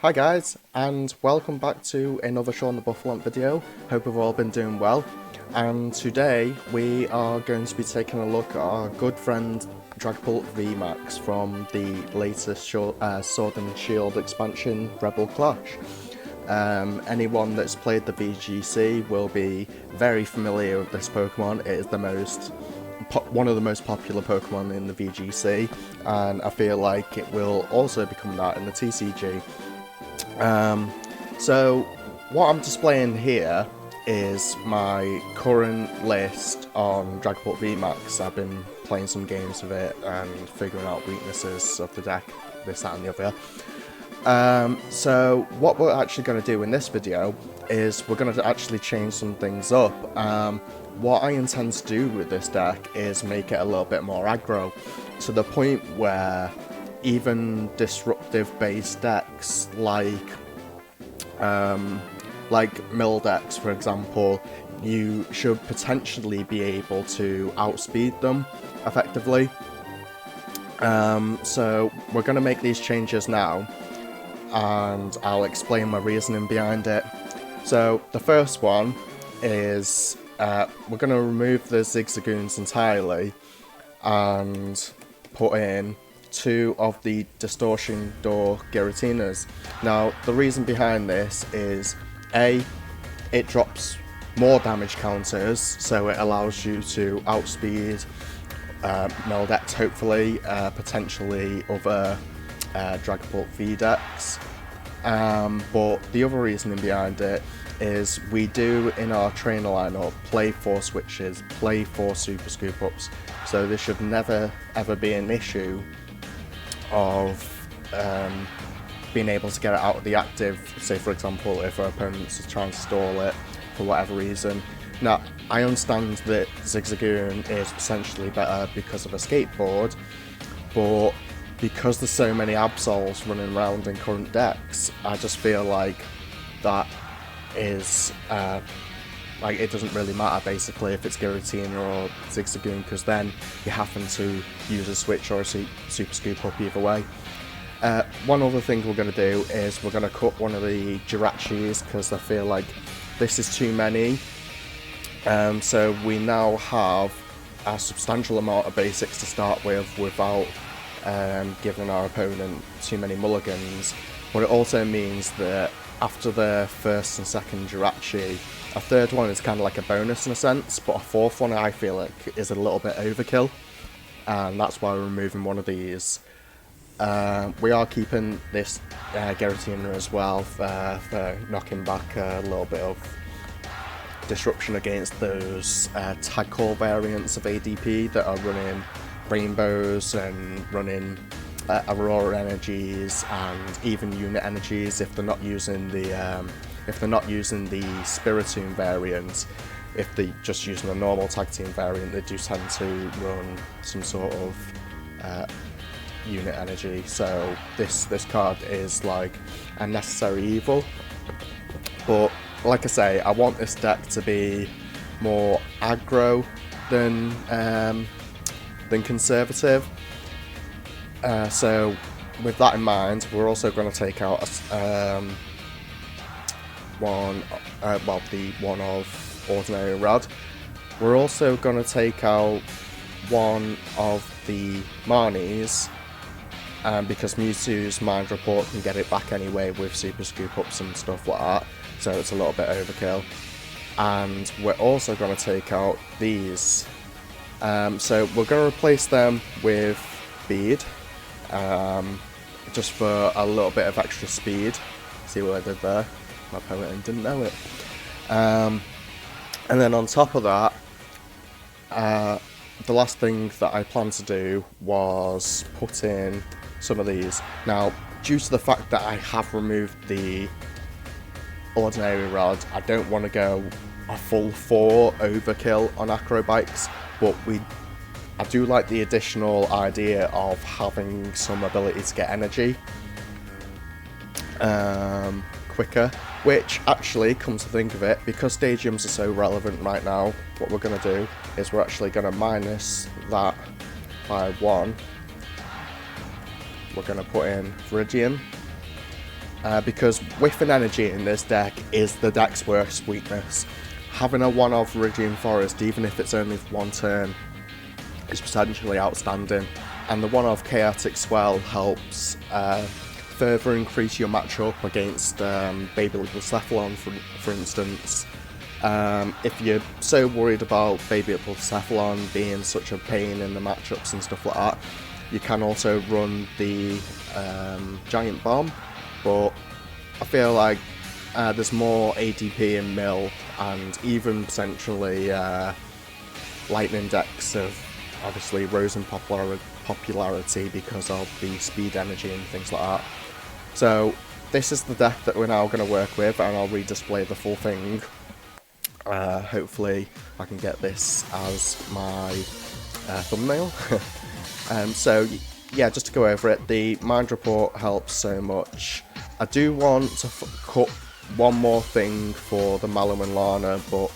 Hi guys, and welcome back to another Shaun the Buffalo video. Hope you've all been doing well. And today we are going to be taking a look at our good friend Dragapult VMAX from the latest Sword and Shield expansion, Rebel Clash. Anyone that's played the VGC will be very familiar with this Pokemon. It is one of the most popular Pokemon in the VGC, and I feel like it will also become that in the TCG. So what I'm displaying here is my current list on Dragapult VMAX. I've been playing some games with it and figuring out weaknesses of the deck, this, that and the other. So what we're actually going to do in this video is we're going to actually change some things up. What I intend to do with this deck is make it a little bit more aggro, to the point where even disruptive based decks like mill decks, for example, you should potentially be able to outspeed them effectively. So we're going to make these changes now, and I'll explain my reasoning behind it. So the first one is we're going to remove the Zigzagoons entirely and put in 2 of the Distortion Door Giratinas. Now, the reason behind this is A, it drops more damage counters, so it allows you to outspeed mill decks, hopefully, potentially other Dragapult V decks. But the other reasoning behind it is we do in our trainer lineup play 4 switches, play 4 super scoop ups, so this should never ever be an issue of being able to get it out of the active. Say for example if our opponent's trying to stall it for whatever reason. Now I understand that Zigzagoon is essentially better because of a skateboard, but because there's so many Absols running around in current decks, I just feel like that is like it doesn't really matter basically if it's Giratina or Zigzagoon, because then you're having to use a switch or a super scoop up either way. One other thing we're going to do is we're going to cut one of the Jirachis because I feel like this is too many. So we now have a substantial amount of basics to start with without giving our opponent too many mulligans. But it also means that after the first and second Jirachi, a third one is kind of like a bonus in a sense, but a fourth one I feel like is a little bit overkill, and that's why we're removing one of these. We are keeping this Giratina as well for knocking back a little bit of disruption against those tag call variants of ADP that are running rainbows and running Aurora energies and even unit energies if they're not using the Spiritomb variant. If they're just using a normal tag team variant, they do tend to run some sort of unit energy. So this card is like a necessary evil. But like I say, I want this deck to be more aggro than conservative. So with that in mind, we're also going to take out the one of Ordinary Rod. We're also going to take out one of the Marnies, because Mewtwo's Mind Report can get it back anyway with super scoop ups and stuff like that, so it's a little bit overkill. And we're also going to take out these. So we're going to replace them with Bead, just for a little bit of extra speed. See what I did there? My opponent didn't know it. And then on top of that, the last thing that I planned to do was put in some of these. Now, due to the fact that I have removed the Ordinary Rod, I don't want to go a full 4 overkill on acrobikes, but I do like the additional idea of having some ability to get energy quicker, which actually, come to think of it, because stadiums are so relevant right now, what we're going to do is we're actually going to minus that by 1. We're going to put in Viridian, because with an energy in this deck is the deck's worst weakness. Having a 1-of Viridian Forest, even if it's only for 1 turn, is potentially outstanding. And the 1-of Chaotic Swell helps further increase your matchup against Baby Little Cephalon, for instance. If you're so worried about Baby Little Cephalon being such a pain in the matchups and stuff like that, you can also run the Giant Bomb, but I feel like there's more ADP in Mill and even potentially Lightning decks have obviously rose in popularity because of the speed energy and things like that. So this is the deck that we're now going to work with, and I'll redisplay the full thing. Hopefully I can get this as my thumbnail. So yeah, just to go over it, the Mind Report helps so much. I do want to cut one more thing for the Mallow and Lana, but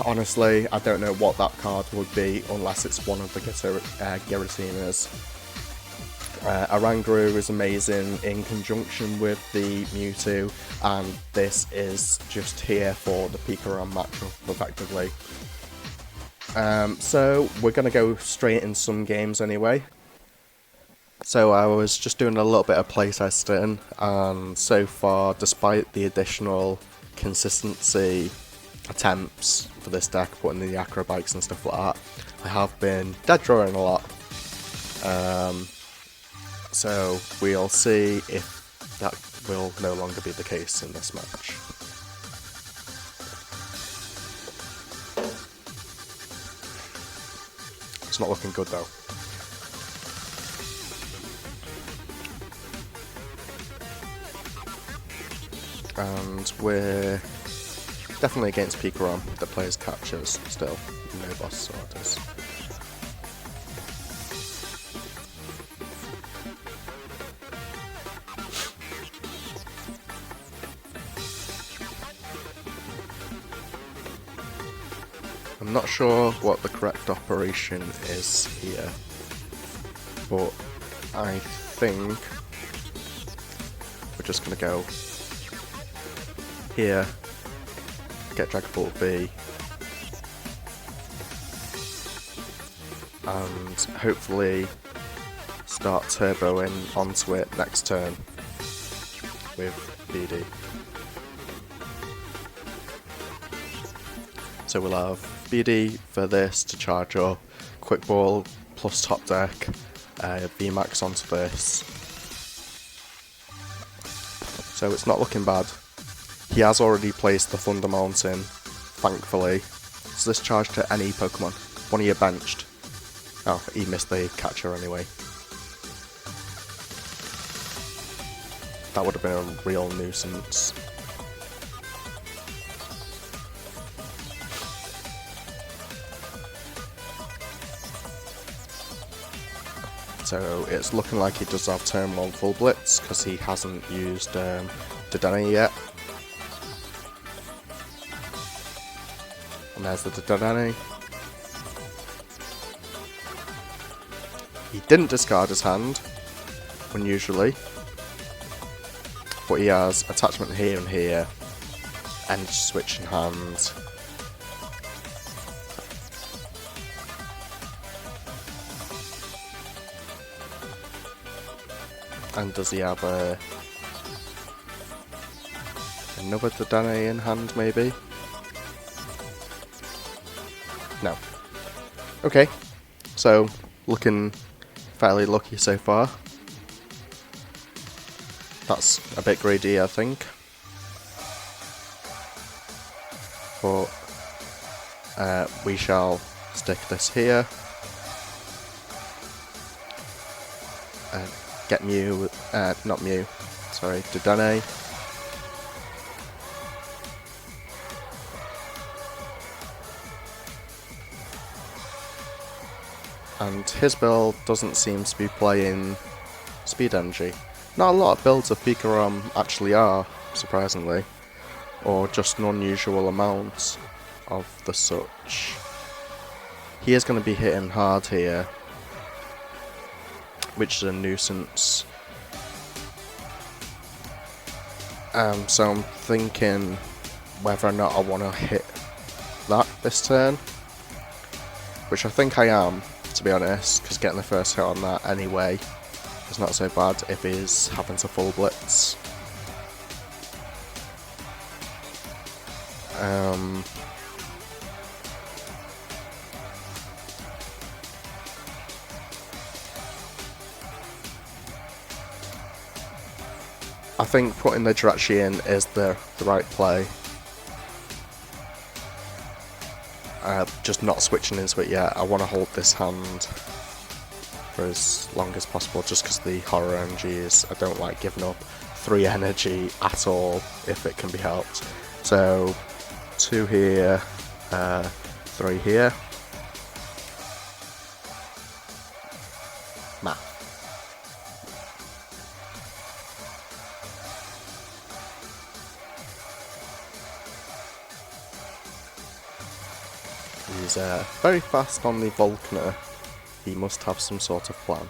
honestly I don't know what that card would be unless it's one of the Giratinas. Oranguru is amazing in conjunction with the Mewtwo, and this is just here for the Pikarom matchup effectively. So we're going to go straight in some games anyway. So I was just doing a little bit of playtesting, and so far, despite the additional consistency attempts for this deck, putting in the acrobikes and stuff like that, I have been dead drawing a lot. So we'll see if that will no longer be the case in this match. It's not looking good though. And we're definitely against Pikarom that plays catchers still, no boss orders. I'm not sure what the correct operation is here, but I think we're just going to go here, get Dragapult V, and hopefully start turboing onto it next turn with BD. So we'll have BD for this to charge up, Quick Ball plus top deck, VMAX onto this. So it's not looking bad. He has already placed the Thunder Mountain, thankfully. Does this charge to any Pokemon? One of you benched. Oh, he missed the catcher anyway. That would have been a real nuisance. So it's looking like he does have turn 1 full blitz because he hasn't used Dedenne yet. And there's the Dedenne. He didn't discard his hand, unusually, but he has attachment here and here, and switching hands. And does he have another Dedenne in hand, maybe? No. Okay, so looking fairly lucky so far. That's a bit greedy, I think. But we shall stick this here. Get Mew, not Mew, sorry, Dedenne. And his build doesn't seem to be playing Speed Energy. Not a lot of builds of Pikarom actually are, surprisingly, or just an unusual amount of the such. He is going to be hitting hard here, which is a nuisance. So I'm thinking whether or not I want to hit that this turn, which I think I am, to be honest, because getting the first hit on that anyway is not so bad if he's having to full blitz. I think putting the Jirachi in is the right play. Just not switching into it yet. I want to hold this hand for as long as possible, just because the horror energy is, I don't like giving up 3 energy at all if it can be helped. So 2 here, 3 here. Math. He's very fast on the Volkner. He must have some sort of plan.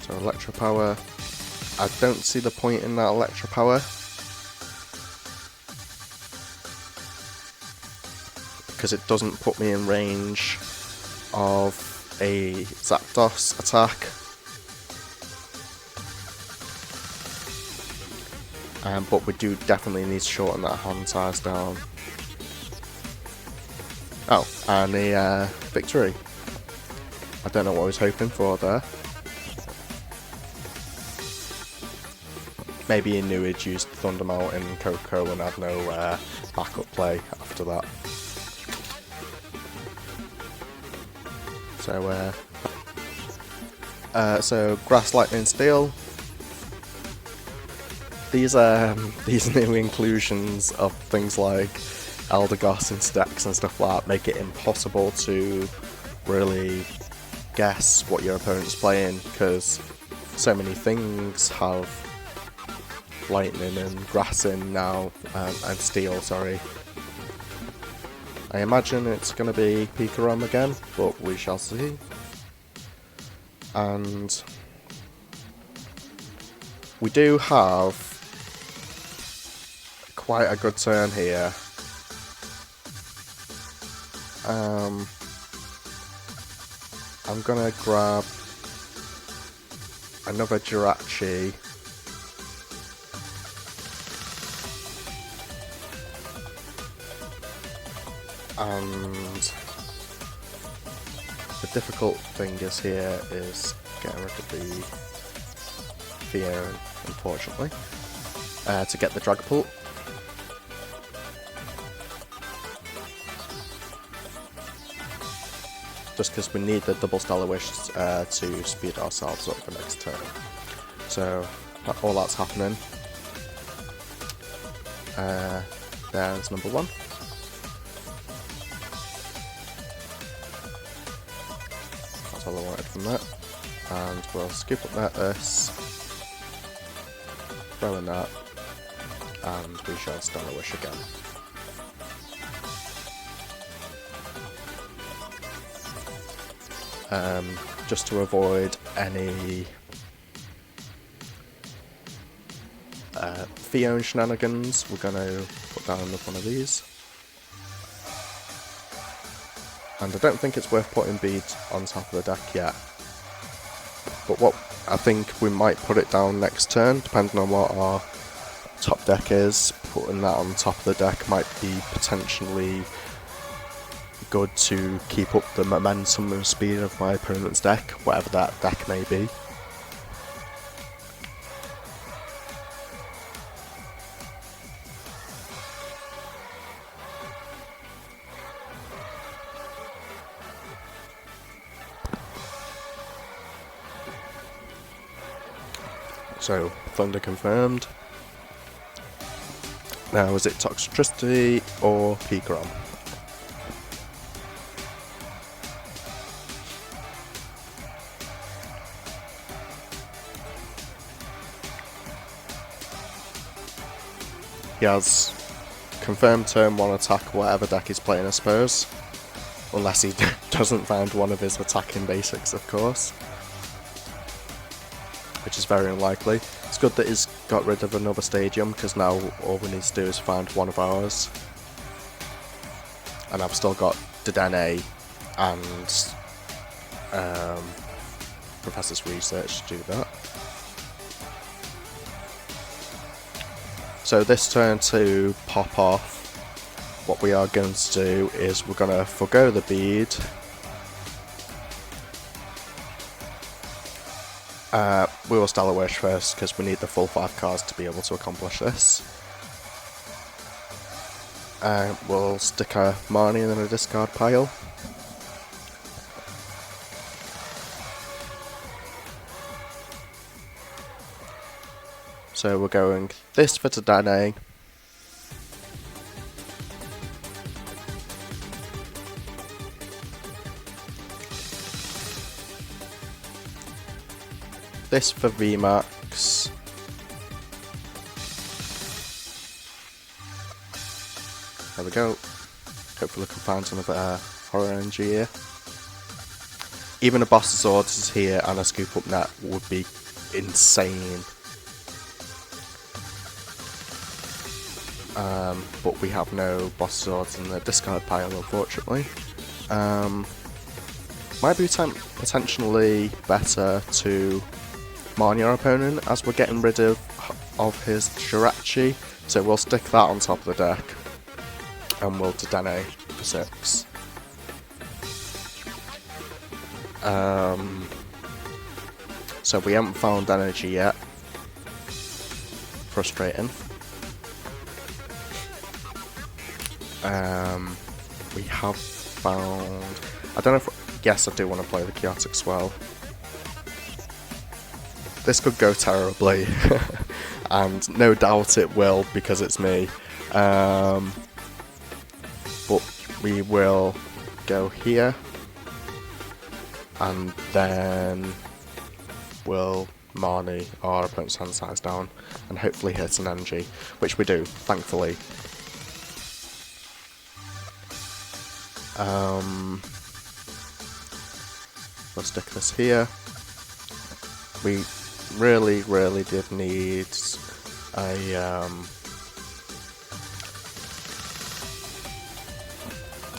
So Electro Power. I don't see the point in that Electro Power, because it doesn't put me in range of a Zapdos attack. But we do definitely need to shorten that hand size down. Oh, and the victory. I don't know what I was hoping for there. Maybe he knew he'd used Thundermelt in Coco and had no backup play after that. So Grass, Lightning, Steel. These new inclusions of things like Eldegoss and Stex and stuff like that make it impossible to really guess what your opponent's playing, because so many things have Lightning and Grass in now, and Steel, sorry. I imagine it's going to be Pikarom again, but we shall see. And we do have quite a good turn here. I'm going to grab another Jirachi. And the difficult thing is getting rid of the fear, unfortunately, to get the Dragapult. Just because we need the double Stellar Wish to speed ourselves up for next turn. So all that's happening. There's number 1. That's all I wanted from that. And we'll skip up this, throw in that, and we shall Stellar Wish again. Just to avoid any Fion shenanigans, we're going to put down another one of these. And I don't think it's worth putting beads on top of the deck yet. But what I think we might put it down next turn, depending on what our top deck is. Putting that on top of the deck might be potentially good to keep up the momentum and speed of my opponent's deck, whatever that deck may be. So, Thunder confirmed. Now, is it Toxtricity or Pikarom? He has confirmed turn 1 attack whatever deck he's playing, I suppose. Unless he doesn't find one of his attacking basics, of course. Which is very unlikely. It's good that he's got rid of another stadium, because now all we need to do is find one of ours. And I've still got Dedenne and Professor's Research to do that. So this turn to pop off, what we are going to do is we're going to forgo the bead. We will Stellar Wish first because we need the full 5 cards to be able to accomplish this. We'll stick a Marnie in a discard pile. So we're going this for Dedenne. This for VMAX. There we go. Hopefully we can find another horror energy here. Even a Boss's Orders here and a Scoop Up Net would be insane. But we have no Boss's Orders in the discard pile, unfortunately. Might be potentially better to Marnie our opponent, as we're getting rid of his Jirachi, so we'll stick that on top of the deck, and we'll Dedenne for 6. So we haven't found energy yet. Frustrating. We have found... I don't know if... Yes, I do want to play the Chaotic Swell. This could go terribly, and no doubt it will because it's me. But we will go here, and then we'll Marnie our opponent's hand size down, and hopefully hit an energy, which we do, thankfully. We'll stick this here. We really did need a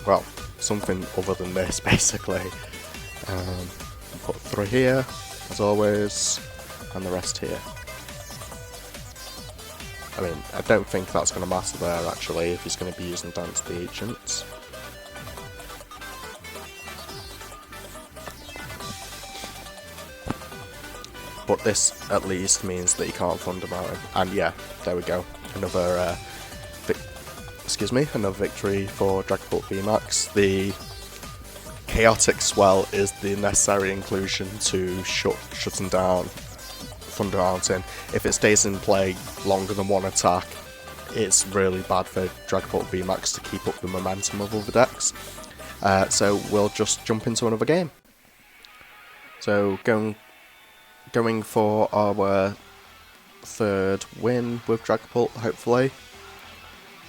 well, something other than this, basically. Put 3 here, as always, and the rest here. I mean, I don't think that's going to matter there, actually, if he's going to be using Dance the Agents. But this at least means that he can't Thundermountain. And yeah, there we go. Another another victory for Dragapult VMAX. The Chaotic Swell is the necessary inclusion to shutting down Thunder Mountain. If it stays in play longer than 1 attack, it's really bad for Dragapult VMAX to keep up the momentum of other decks. So we'll just jump into another game. So going for our 3rd win with Dragapult, hopefully.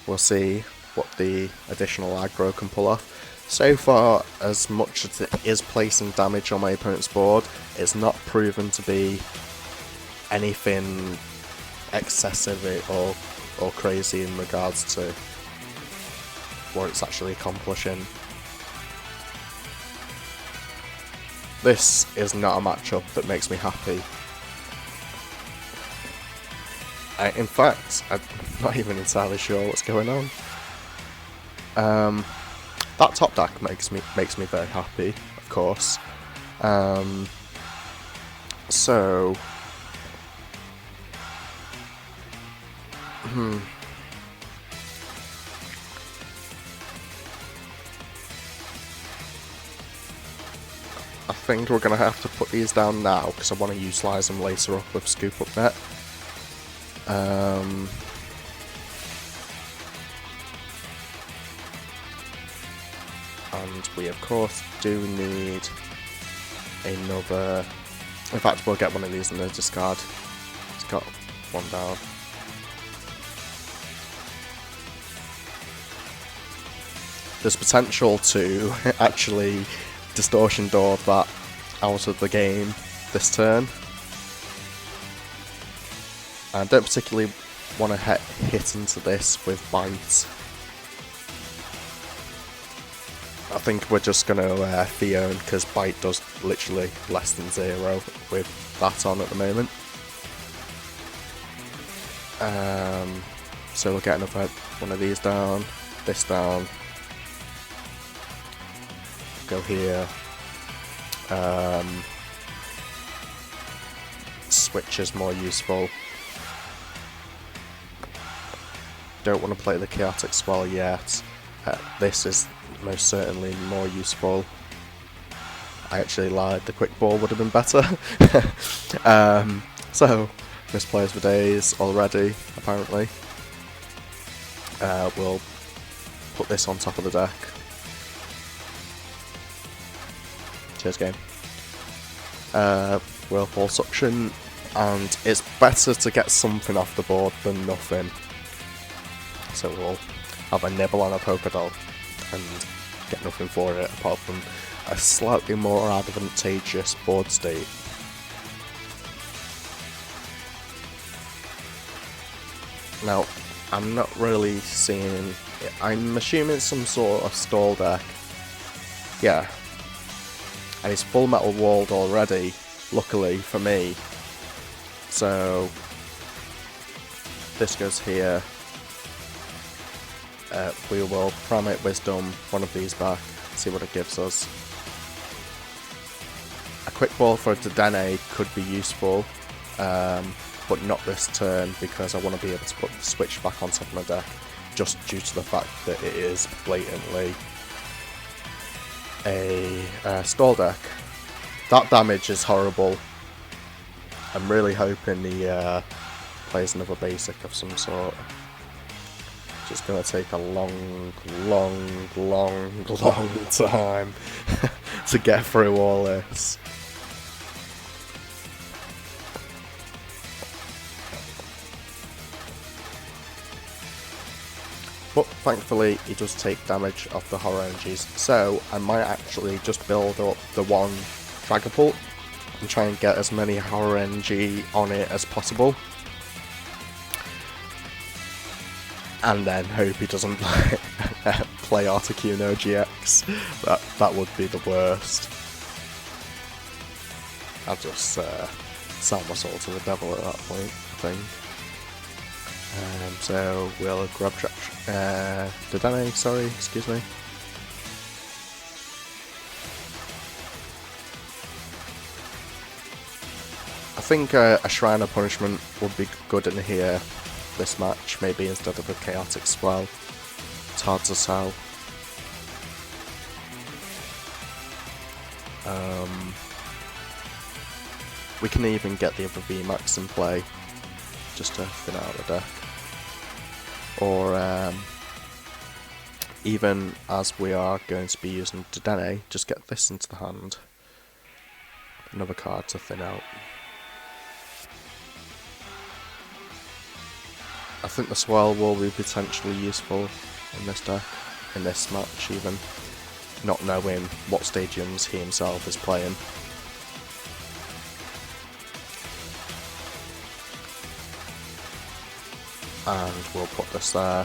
We'll see what the additional aggro can pull off. So far, as much as it is placing damage on my opponent's board, it's not proven to be anything excessive or crazy in regards to what it's actually accomplishing. This is not a matchup that makes me happy. In fact, I'm not even entirely sure what's going on. That top deck makes me very happy, of course. So I think we're going to have to put these down now because I want to utilise them later up with Scoop Up Net. And we of course do need another... In fact, we'll get one of these in the discard. It's got one down. there's potential to actually distortion door that out of the game this turn. I don't particularly want to hit into this with bite. I think we're just going to Fion, because bite does literally less than 0 with that on at the moment. So we'll get another one of these down, this down, go here. Switch is more useful. Don't want to play the Chaotic Swell yet. This is most certainly more useful. I actually lied, the Quick Ball would have been better. So, misplays for days already, apparently. We'll put this on top of the deck. Cheers, game. Whirlpool Suction, and it's better to get something off the board than nothing. So we'll have a nibble on a polka dot and get nothing for it apart from a slightly more advantageous board state. Now, I'm not really seeing... I'm assuming it's some sort of stall deck. Yeah. And it's full metal walled already, luckily for me. So, this goes here. We will Primate Wisdom one of these back, see what it gives us. A Quick Ball for Dedenne could be useful, but not this turn because I want to be able to put the switch back on top of my deck, just due to the fact that it is blatantly a stall deck. That damage is horrible. I'm really hoping he plays another basic of some sort. It's going to take a long time to get through all this. But thankfully he does take damage off the horror energies, so I might actually just build up the one Dragapult and try and get as many horror energy on it as possible. And then hope he doesn't play Articuno GX. That would be the worst. I'll just sell my soul to the devil at that point, I think. So we'll grab Dedenne, sorry, excuse me. I think a Shrine of Punishment would be good in here. This match, maybe instead of a Chaotic Swell. It's hard to tell. We can even get the other VMAX in play, just to thin out the deck. Or even as we are going to be using Dedenne, just get this into the hand. Another card to thin out. I think the Swell will be potentially useful in this deck, in this match even, not knowing what stadiums he himself is playing. And we'll put this there,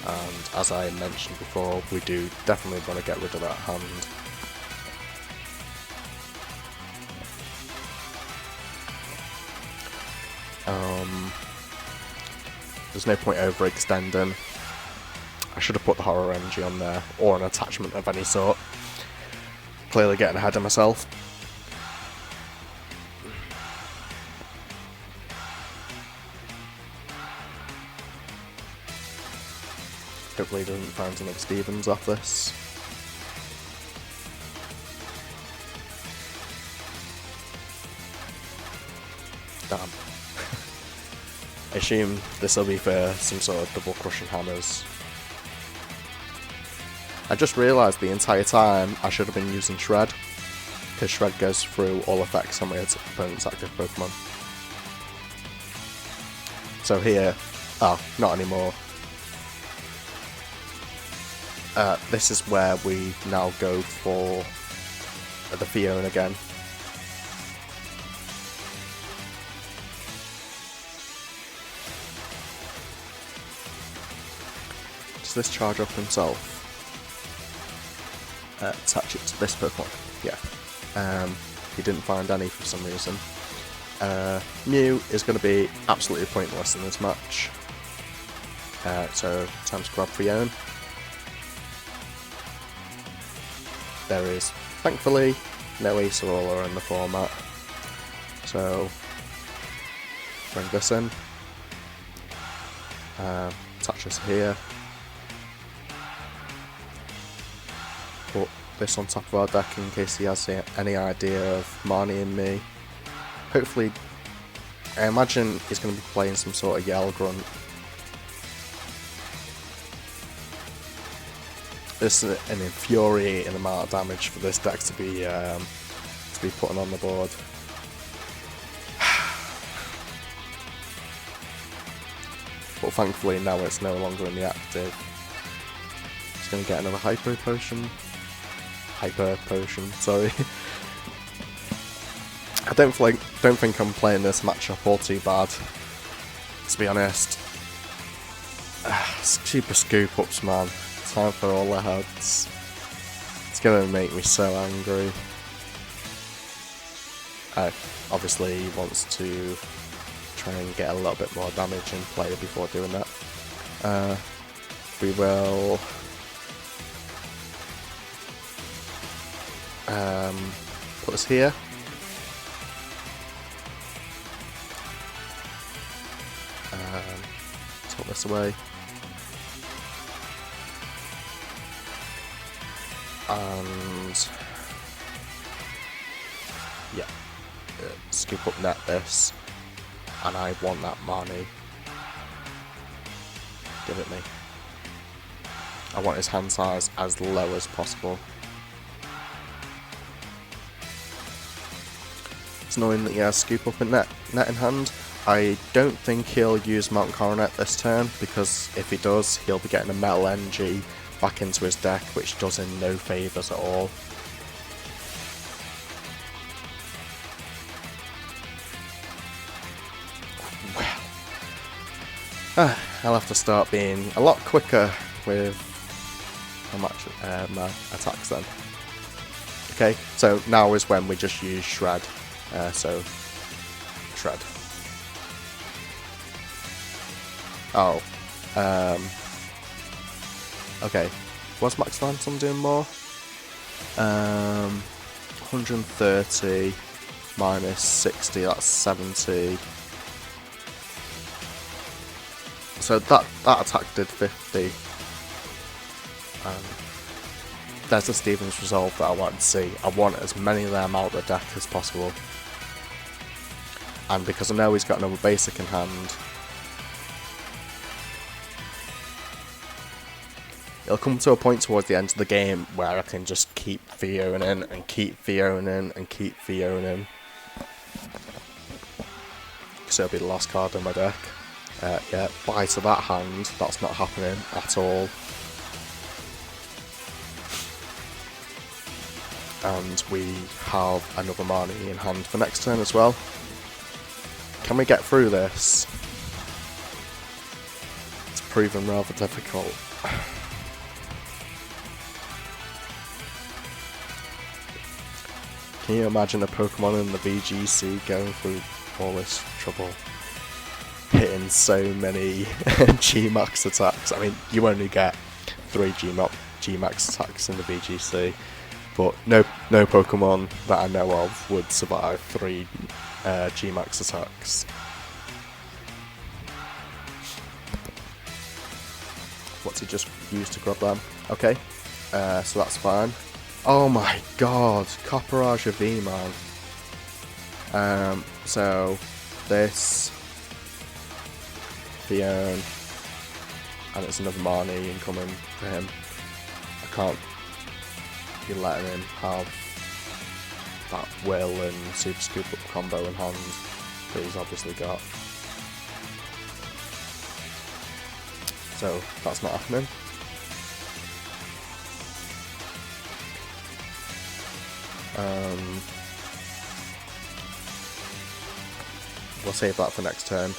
and as I mentioned before, we do definitely want to get rid of that hand. There's no point overextending. I should have put the horror energy on there, or an attachment of any sort. Clearly getting ahead of myself. Hopefully he doesn't find another Stevens off this. Damn. I assume this will be for some sort of double crushing hammers. I just realised the entire time I should have been using Shred, because Shred goes through all effects on my opponent's active Pokemon. So here, oh, not anymore. this is where we now go for the Fiona again. Does this charge up himself? Attach it to this Pokemon. Yeah. He didn't find any for some reason. Mew is going to be absolutely pointless in this match. So time to grab Fiona. There is, thankfully, no Acerola in the format. So bring this in. Attach us here. Put this on top of our deck in case he has any idea of Marnie and me. Hopefully, I imagine he's going to be playing some sort of Yell Grunt. This is an infuriating amount of damage for this deck to be putting on the board. But thankfully now it's no longer in the active. He's going to get another Hyper Potion, sorry. I don't think I'm playing this matchup all too bad, to be honest. Super scoop ups, man. Time for all the heads. It's gonna make me so angry. Obviously he wants to try and get a little bit more damage in play before doing that. We will put this here. Put this away. And yeah, scoop up net this, and I want that Marnie. Give it me. I want his hand size as low as possible. It's annoying that he has scoop up and net in hand. I don't think he'll use Mount Coronet this turn, because if he does, he'll be getting a Metal Energy back into his deck, which does him no favours at all. Well, I'll have to start being a lot quicker with my attacks then. Okay, so now is when we just use Shred. So, Shred. Oh. Okay. Was Max Phantom doing more? 130 minus 60, that's 70. So that attack did 50. There's a Stevens Resolve that I want to see. I want as many of them out of the deck as possible. And because I know he's got another basic in hand, it'll come to a point towards the end of the game where I can just keep Fioning and keep Fioning and keep Fioning. Because it'll be the last card in my deck. Yeah, bye to that hand. That's not happening at all. And we have another Marnie in hand for next turn as well. Can we get through this? It's proven rather difficult. Can you imagine a Pokemon in the VGC going through all this trouble? Hitting so many G-Max attacks. I mean, you only get 3 G-Max attacks in the VGC, but no Pokemon that I know of would survive 3 G-Max attacks. What's he just used to grab them? Okay, so that's fine. Oh my god, Copperage V, man. So this Fiona, and it's another Marnie incoming for him. I can't be letting him have that Will and Super Scoop Up combo in hand that he's obviously got. So that's not happening. We'll save that for next turn.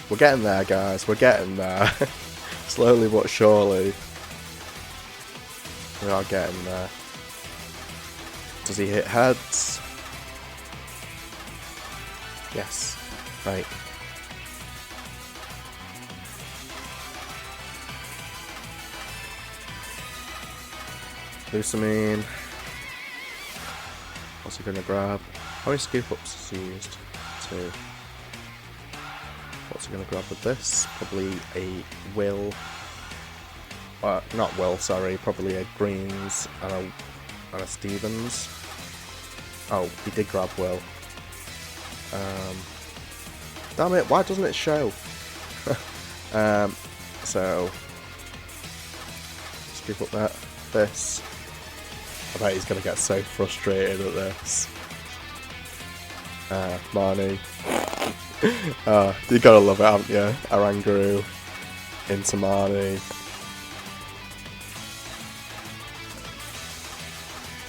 We're getting there, guys. We're getting there. Slowly but surely. We are getting there. Does he hit heads? Yes. Right. Lucamine. What's he gonna grab? How many scoop ups is he used? 2. What's he gonna grab with this? Probably a Will. Not Will, sorry. Probably a Greens and a Stevens. Oh, he did grab Will. Damn it! Why doesn't it show? So scoop up that. This. I bet he's gonna get so frustrated at this. Marnie. You gotta love it, haven't you? Aranguru into Marnie.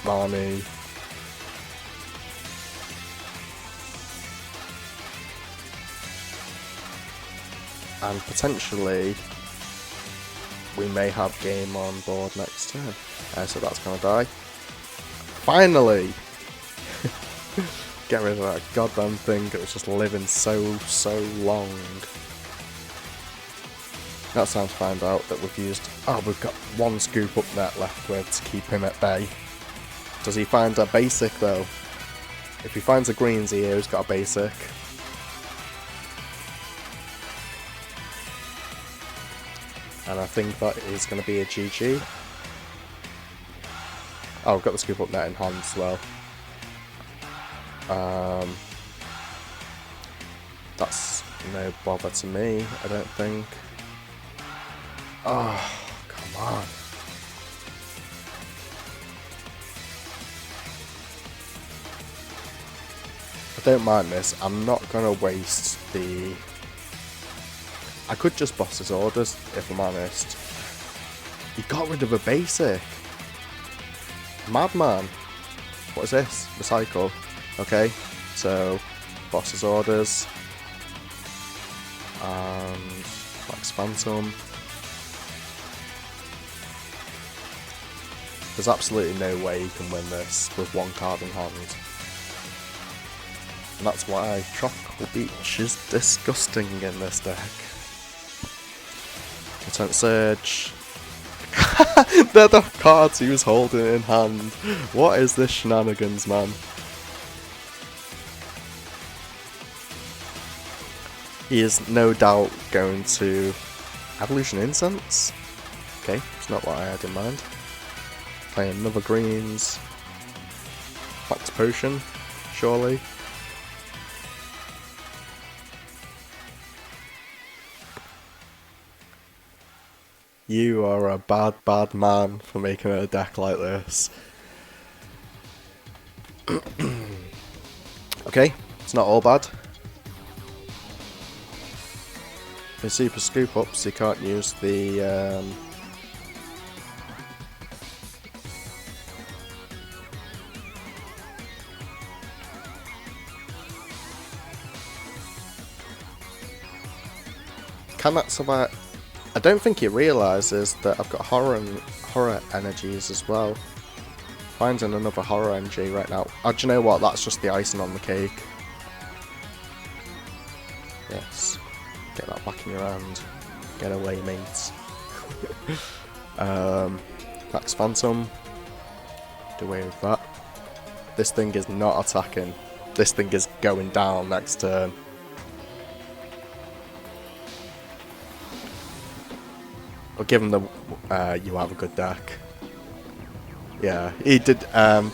Marnie. And potentially we may have game on board next turn. So that's gonna die. Finally! Get rid of that goddamn thing that was just living so long. That's time to find out that we've used... Oh, we've got 1 scoop up net left with to keep him at bay. Does he find a basic though? If he finds a greens here, he's got a basic. And I think that is going to be a GG. Oh, I've got the scoop up net in hand as well. That's no bother to me, I don't think. Oh, come on. I don't mind this. I'm not going to waste the... I could just boss his orders, if I'm honest. He got rid of a basic. Madman. What is this? Recycle. Okay, so boss's orders. And Max Phantom. There's absolutely no way you can win this with 1 card in hand. And that's why Tropical Beach is disgusting in this deck. Content Surge. They're the cards he was holding in hand. What is this shenanigans, man? He is no doubt going to Evolution Incense. Okay, it's not what I had in mind. Playing another greens. Max Potion, surely. You are a bad man for making a deck like this. Okay, it's not all bad. In super scoop ups, you can't use the can that survive? I don't think he realises that I've got horror energies as well. Finding another horror energy right now. Oh, do you know what? That's just the icing on the cake. Yes. Get that back in your hand. Get away, mates. Max Phantom. Do away with that. This thing is not attacking. This thing is going down next turn. I'll give him the you have a good deck. Yeah, he did have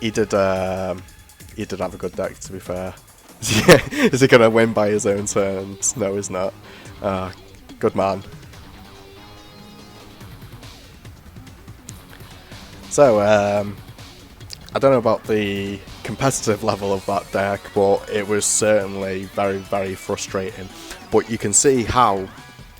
a good deck, to be fair. Is he gonna win by his own terms? No, he's not. Good man. So I don't know about the competitive level of that deck, but it was certainly very, very frustrating. But you can see how,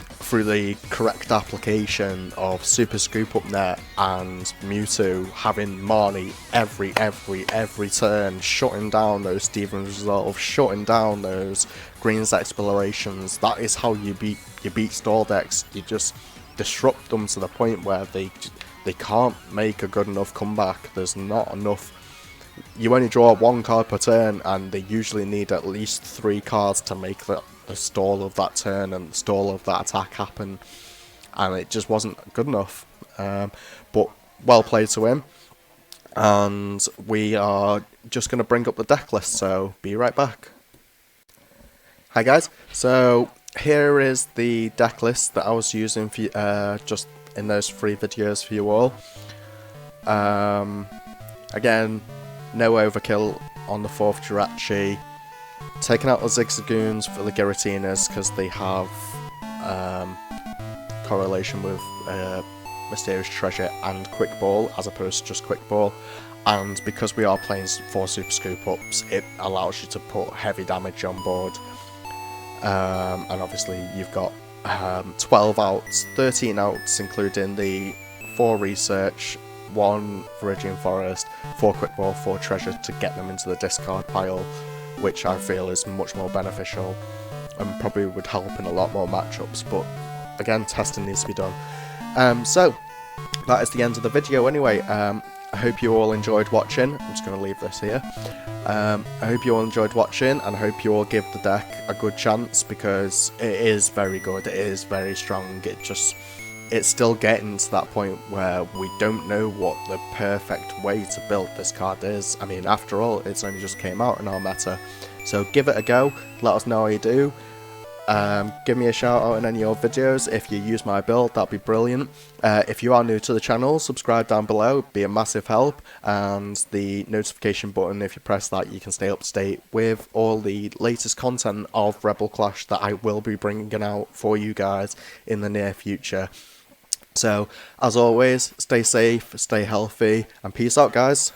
through the correct application of Super Scoop Up Net and Mewtwo having Marnie every turn, shutting down those Steven's Resolve, shutting down those Green's Explorations, that is how you beat stall decks. You just disrupt them to the point where they can't make a good enough comeback. There's not enough. You only draw 1 card per turn, and they usually need at least 3 cards to make the stall of that turn and the stall of that attack happen, and it just wasn't good enough. But well played to him, and we are just going to bring up the deck list, so be right back. Hi guys, so here is the deck list that I was using for just in those 3 videos for you all. Again, no overkill on the 4th Jirachi. Taking out the Zigzagoons for the Giratinas because they have correlation with Mysterious Treasure and Quick Ball as opposed to just Quick Ball. And because we are playing 4 Super Scoop Ups, it allows you to put heavy damage on board. And obviously you've got 12 outs, 13 outs including the 4 Research, 1 Viridian Forest, 4 Quick Ball, 4 Treasure to get them into the discard pile, which I feel is much more beneficial and probably would help in a lot more matchups, but again, testing needs to be done. So that is the end of the video anyway. I hope you all enjoyed watching. I'm just going to leave this here. I hope you all enjoyed watching, and I hope you all give the deck a good chance, because it is very good, it is very strong. It's still getting to that point where we don't know what the perfect way to build this card is. I mean, after all, it's only just came out in our meta. So give it a go, let us know how you do. Give me a shout out in any of your videos if you use my build, that'd be brilliant. If you are new to the channel, subscribe down below, it'd be a massive help, and the notification button, if you press that, you can stay up to date with all the latest content of Rebel Clash that I will be bringing out for you guys in the near future. So, as always, stay safe, stay healthy, and peace out guys.